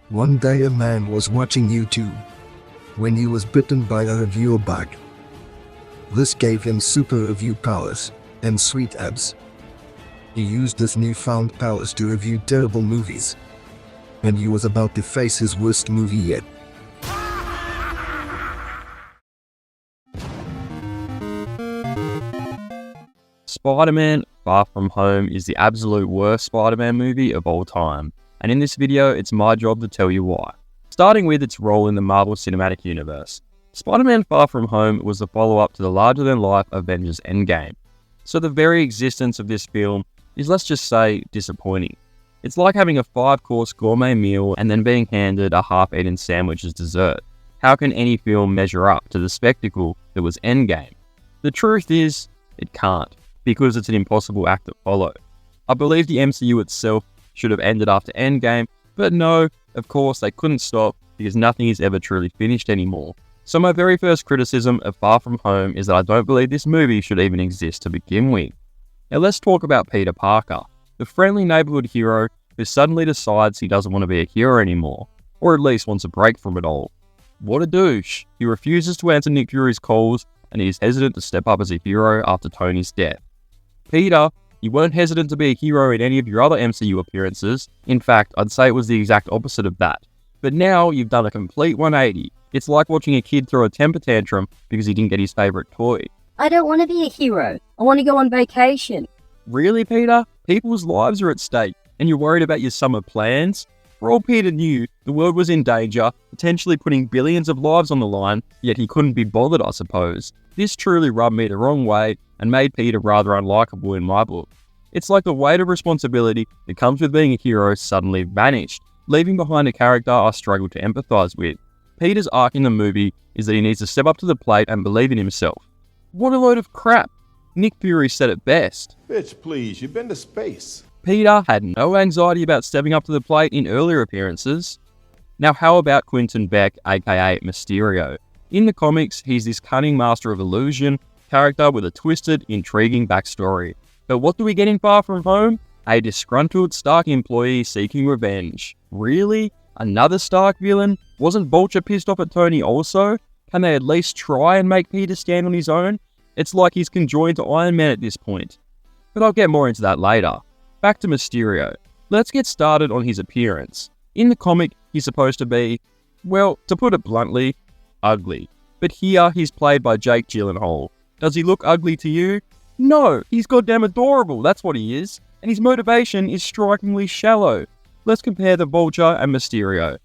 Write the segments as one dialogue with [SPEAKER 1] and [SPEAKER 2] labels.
[SPEAKER 1] One day a man was watching YouTube when he was bitten by a reviewer bug. This gave him super review powers and sweet abs. He used his newfound powers to review terrible movies, and he was about to face his worst movie yet.
[SPEAKER 2] Spider-Man Far From Home is the absolute worst Spider-Man movie of all time, and in this video it's my job to tell you why. Starting with its role in the Marvel Cinematic Universe. Spider-Man Far From Home was the follow-up to the larger-than-life Avengers Endgame, so the very existence of this film is, let's just say, disappointing. It's like having a 5-course gourmet meal and then being handed a half-eaten sandwich as dessert. How can any film measure up to the spectacle that was Endgame? The truth is, it can't, because it's an impossible act to follow. I believe the MCU itself should have ended after Endgame, but no, of course they couldn't stop because nothing is ever truly finished anymore. So my very first criticism of Far From Home is that I don't believe this movie should even exist to begin with. Now let's talk about Peter Parker, the friendly neighborhood hero who suddenly decides he doesn't want to be a hero anymore, or at least wants a break from it all. What a douche! He refuses to answer Nick Fury's calls and he is hesitant to step up as a hero after Tony's death. Peter, you weren't hesitant to be a hero in any of your other MCU appearances. In fact, I'd say it was the exact opposite of that. But now you've done a complete 180. It's like watching a kid throw a temper tantrum because he didn't get his favourite toy.
[SPEAKER 3] I don't want to be a hero. I want to go on vacation.
[SPEAKER 2] Really, Peter? People's lives are at stake, and you're worried about your summer plans? For all Peter knew, the world was in danger, potentially putting billions of lives on the line, yet he couldn't be bothered, I suppose. This truly rubbed me the wrong way and made Peter rather unlikable in my book. It's like the weight of responsibility that comes with being a hero suddenly vanished, leaving behind a character I struggle to empathise with. Peter's arc in the movie is that he needs to step up to the plate and believe in himself. What a load of crap! Nick Fury said it best.
[SPEAKER 4] Bitch, please, you've been to space.
[SPEAKER 2] Peter had no anxiety about stepping up to the plate in earlier appearances. Now how about Quentin Beck, aka Mysterio? In the comics, he's this cunning master of illusion, character with a twisted, intriguing backstory. But what do we get in Far From Home? A disgruntled Stark employee seeking revenge. Really? Another Stark villain? Wasn't Vulture pissed off at Tony also? Can they at least try and make Peter stand on his own? It's like he's conjoined to Iron Man at this point. But I'll get more into that later. Back to Mysterio. Let's get started on his appearance. In the comic, he's supposed to be, well, to put it bluntly, ugly. But here, he's played by Jake Gyllenhaal. Does he look ugly to you? No, he's goddamn adorable, that's what he is. And his motivation is strikingly shallow. Let's compare the Vulture and Mysterio.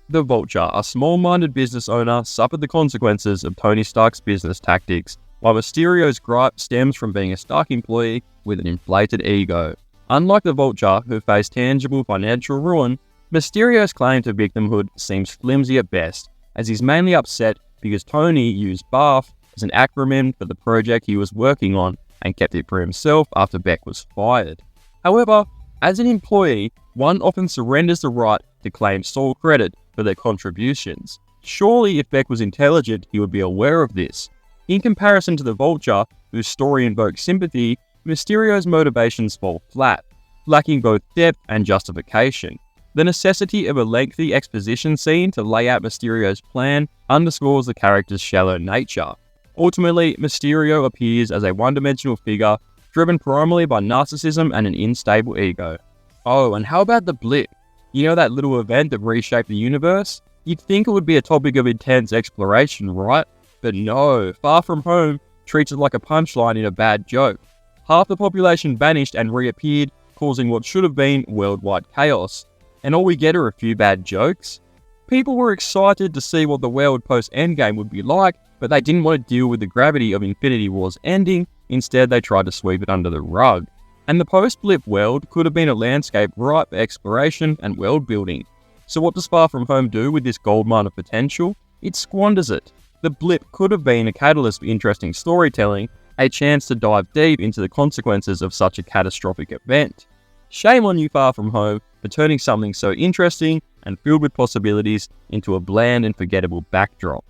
[SPEAKER 2] The Vulture, a small-minded business owner, suffered the consequences of Tony Stark's business tactics, while Mysterio's gripe stems from being a Stark employee with an inflated ego. Unlike the Vulture, who faced tangible financial ruin, Mysterio's claim to victimhood seems flimsy at best, as he's mainly upset because Tony used BARF as an acronym for the project he was working on and kept it for himself after Beck was fired. However, as an employee, one often surrenders the right to claim sole credit for their contributions. Surely if Beck was intelligent, he would be aware of this. In comparison to the Vulture, whose story invokes sympathy, Mysterio's motivations fall flat, lacking both depth and justification. The necessity of a lengthy exposition scene to lay out Mysterio's plan underscores the character's shallow nature. Ultimately, Mysterio appears as a one-dimensional figure, driven primarily by narcissism and an unstable ego. Oh, and how about the Blip? You know that little event that reshaped the universe? You'd think it would be a topic of intense exploration, right? But no, Far From Home treats it like a punchline in a bad joke. Half the population vanished and reappeared, causing what should have been worldwide chaos. And all we get are a few bad jokes? People were excited to see what the world post-Endgame would be like, but they didn't want to deal with the gravity of Infinity War's ending. Instead, they tried to sweep it under the rug. And the post-Blip world could have been a landscape ripe for exploration and world building. So what does Far From Home do with this goldmine of potential? It squanders it. The Blip could have been a catalyst for interesting storytelling, a chance to dive deep into the consequences of such a catastrophic event. Shame on you, Far From Home, for turning something so interesting and filled with possibilities into a bland and forgettable backdrop.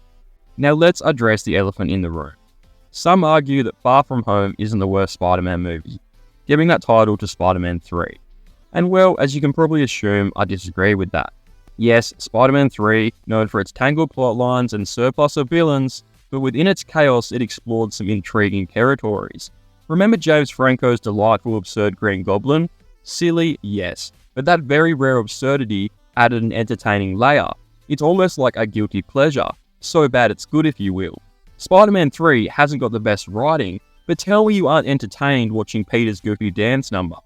[SPEAKER 2] Now let's address the elephant in the room. Some argue that Far From Home isn't the worst Spider-Man movie, giving that title to Spider-Man 3. And well, as you can probably assume, I disagree with that. Yes, Spider-Man 3, known for its tangled plot lines and surplus of villains, but within its chaos it explored some intriguing territories. Remember James Franco's delightful absurd Green Goblin? Silly, yes, but that very rare absurdity added an entertaining layer. It's almost like a guilty pleasure, so bad it's good if you will. Spider-Man 3 hasn't got the best writing, but tell me you aren't entertained watching Peter's goofy dance number.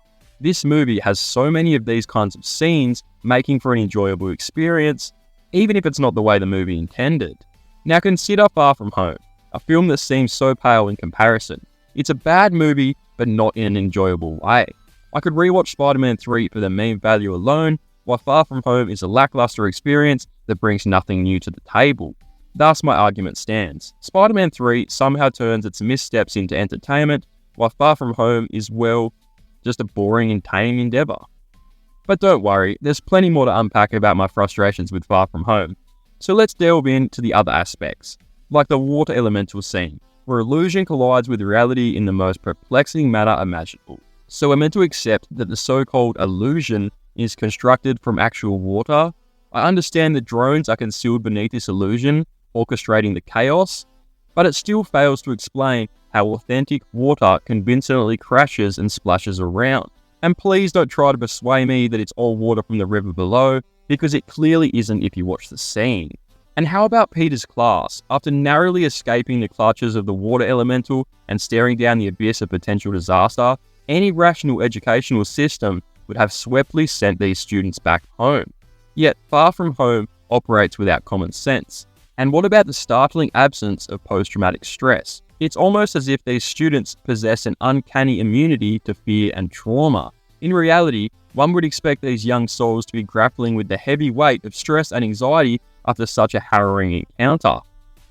[SPEAKER 2] This movie has so many of these kinds of scenes, making for an enjoyable experience, even if it's not the way the movie intended. Now consider Far From Home, a film that seems so pale in comparison. It's a bad movie, but not in an enjoyable way. I could rewatch Spider-Man 3 for the meme value alone, while Far From Home is a lackluster experience that brings nothing new to the table. Thus my argument stands. Spider-Man 3 somehow turns its missteps into entertainment, while Far From Home is, well, just a boring and tame endeavour. But don't worry, there's plenty more to unpack about my frustrations with Far From Home. So let's delve into the other aspects, like the water elemental scene, where illusion collides with reality in the most perplexing manner imaginable. So we're meant to accept that the so-called illusion is constructed from actual water. I understand that drones are concealed beneath this illusion, orchestrating the chaos, but it still fails to explain how authentic water convincingly crashes and splashes around. And please don't try to persuade me that it's all water from the river below, because it clearly isn't if you watch the scene. And how about Peter's class? After narrowly escaping the clutches of the water elemental and staring down the abyss of potential disaster, any rational educational system would have swiftly sent these students back home. Yet Far From Home operates without common sense. And what about the startling absence of post-traumatic stress? It's almost as if these students possess an uncanny immunity to fear and trauma. In reality, one would expect these young souls to be grappling with the heavy weight of stress and anxiety after such a harrowing encounter.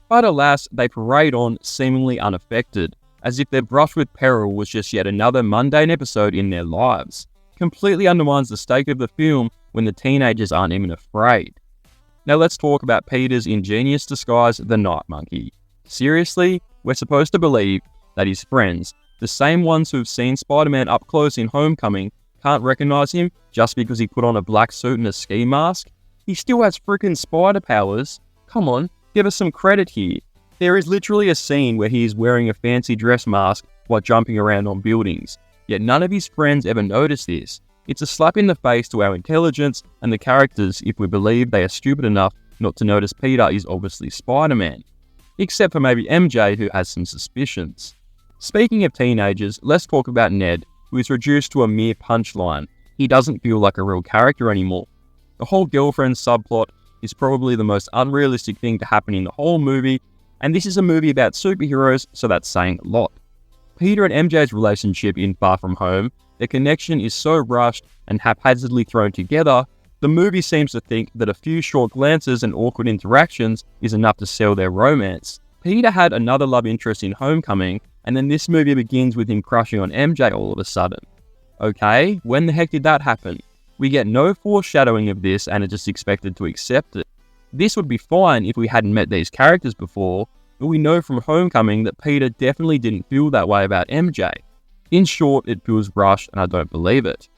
[SPEAKER 2] But alas, they parade on seemingly unaffected, as if their brush with peril was just yet another mundane episode in their lives. Completely undermines the stake of the film when the teenagers aren't even afraid. Now let's talk about Peter's ingenious disguise, the Night Monkey. Seriously? We're supposed to believe that his friends, the same ones who've seen Spider-Man up close in Homecoming, can't recognize him just because he put on a black suit and a ski mask? He still has freaking spider powers. Come on, give us some credit here. There is literally a scene where he is wearing a fancy dress mask while jumping around on buildings, yet none of his friends ever notice this. It's a slap in the face to our intelligence and the characters if we believe they are stupid enough not to notice Peter is obviously Spider-Man. Except for maybe MJ, who has some suspicions. Speaking of teenagers, let's talk about Ned, who is reduced to a mere punchline. He doesn't feel like a real character anymore. The whole girlfriend subplot is probably the most unrealistic thing to happen in the whole movie, and this is a movie about superheroes, so that's saying a lot. Peter and MJ's relationship in Far From Home, their connection is so rushed and haphazardly thrown together, the movie seems to think that a few short glances and awkward interactions is enough to sell their romance. Peter had another love interest in Homecoming, and then this movie begins with him crushing on MJ all of a sudden. Okay, when the heck did that happen? We get no foreshadowing of this and are just expected to accept it. This would be fine if we hadn't met these characters before, but we know from Homecoming that Peter definitely didn't feel that way about MJ. In short, it feels rushed and I don't believe it.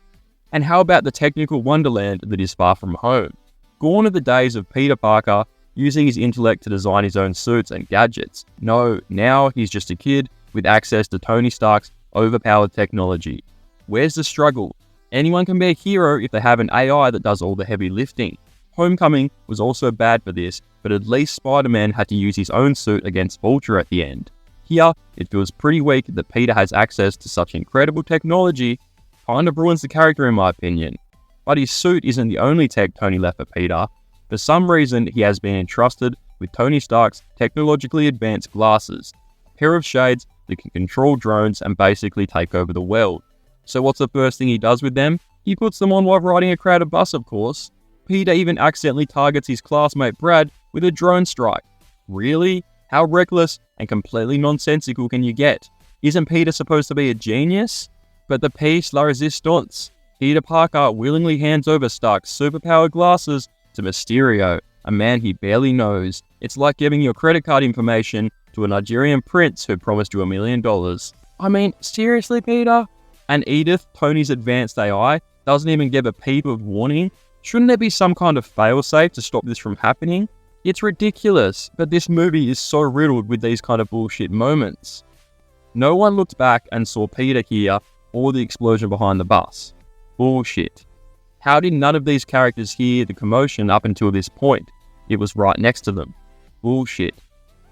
[SPEAKER 2] And how about the technical wonderland that is Far From Home? Gone are the days of Peter Parker using his intellect to design his own suits and gadgets. No, now he's just a kid with access to Tony Stark's overpowered technology. Where's the struggle? Anyone can be a hero if they have an AI that does all the heavy lifting. Homecoming was also bad for this, but at least Spider-Man had to use his own suit against Vulture at the end. Here, it feels pretty weak that Peter has access to such incredible technology. Kind of ruins the character in my opinion. But his suit isn't the only tech Tony left for Peter. For some reason, he has been entrusted with Tony Stark's technologically advanced glasses, a pair of shades that can control drones and basically take over the world. So what's the first thing he does with them? He puts them on while riding a crowded bus, of course. Peter even accidentally targets his classmate Brad with a drone strike. Really? How reckless and completely nonsensical can you get? Isn't Peter supposed to be a genius? But the piece la resistance. Peter Parker willingly hands over Stark's superpowered glasses to Mysterio, a man he barely knows. It's like giving your credit card information to a Nigerian prince who promised you $1 million. I mean, seriously, Peter? And Edith, Tony's advanced AI, doesn't even give a peep of warning? Shouldn't there be some kind of failsafe to stop this from happening? It's ridiculous, but this movie is so riddled with these kind of bullshit moments. No one looked back and saw Peter here or the explosion behind the bus. Bullshit. How did none of these characters hear the commotion up until this point? It was right next to them. Bullshit.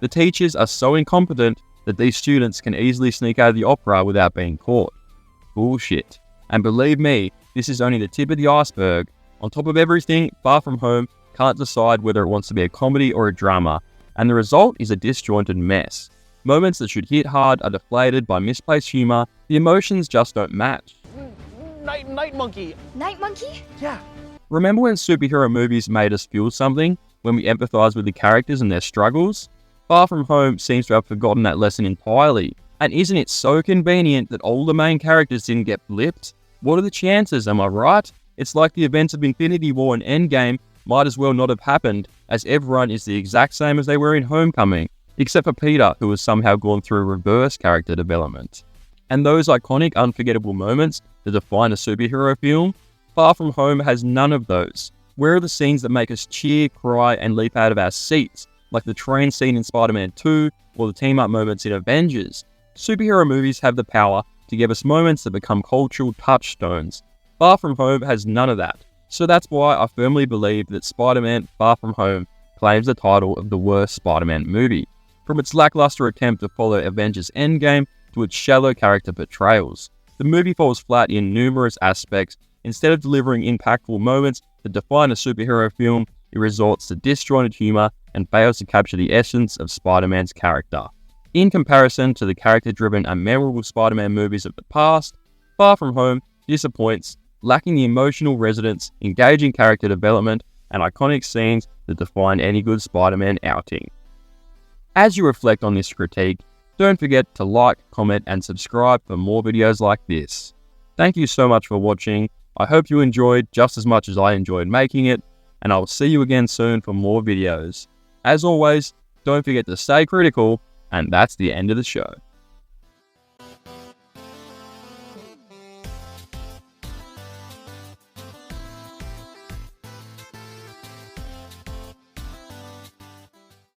[SPEAKER 2] The teachers are so incompetent that these students can easily sneak out of the opera without being caught. Bullshit. And believe me, this is only the tip of the iceberg. On top of everything, Far From Home can't decide whether it wants to be a comedy or a drama, and the result is a disjointed mess. Moments that should hit hard are deflated by misplaced humor, the emotions just don't match.
[SPEAKER 5] Night monkey.
[SPEAKER 6] Night monkey?
[SPEAKER 5] Yeah.
[SPEAKER 2] Remember when superhero movies made us feel something, when we empathize with the characters and their struggles? Far From Home seems to have forgotten that lesson entirely, and isn't it so convenient that all the main characters didn't get blipped? What are the chances, am I right? It's like the events of Infinity War and Endgame might as well not have happened, as everyone is the exact same as they were in Homecoming, except for Peter, who has somehow gone through reverse character development. And those iconic, unforgettable moments that define a superhero film, Far From Home has none of those. Where are the scenes that make us cheer, cry, and leap out of our seats, like the train scene in Spider-Man 2 or the team-up moments in Avengers? Superhero movies have the power to give us moments that become cultural touchstones. Far From Home has none of that. So that's why I firmly believe that Spider-Man Far From Home claims the title of the worst Spider-Man movie. From its lackluster attempt to follow Avengers Endgame to its shallow character portrayals, the movie falls flat in numerous aspects. Instead of delivering impactful moments that define a superhero film, it resorts to disjointed humor and fails to capture the essence of Spider-Man's character. In comparison to the character-driven and memorable Spider-Man movies of the past, Far From Home disappoints, lacking the emotional resonance, engaging character development, and iconic scenes that define any good Spider-Man outing. As you reflect on this critique, don't forget to like, comment, and subscribe for more videos like this. Thank you so much for watching. I hope you enjoyed just as much as I enjoyed making it, and I will see you again soon for more videos. As always, don't forget to stay critical, and that's the end of the show.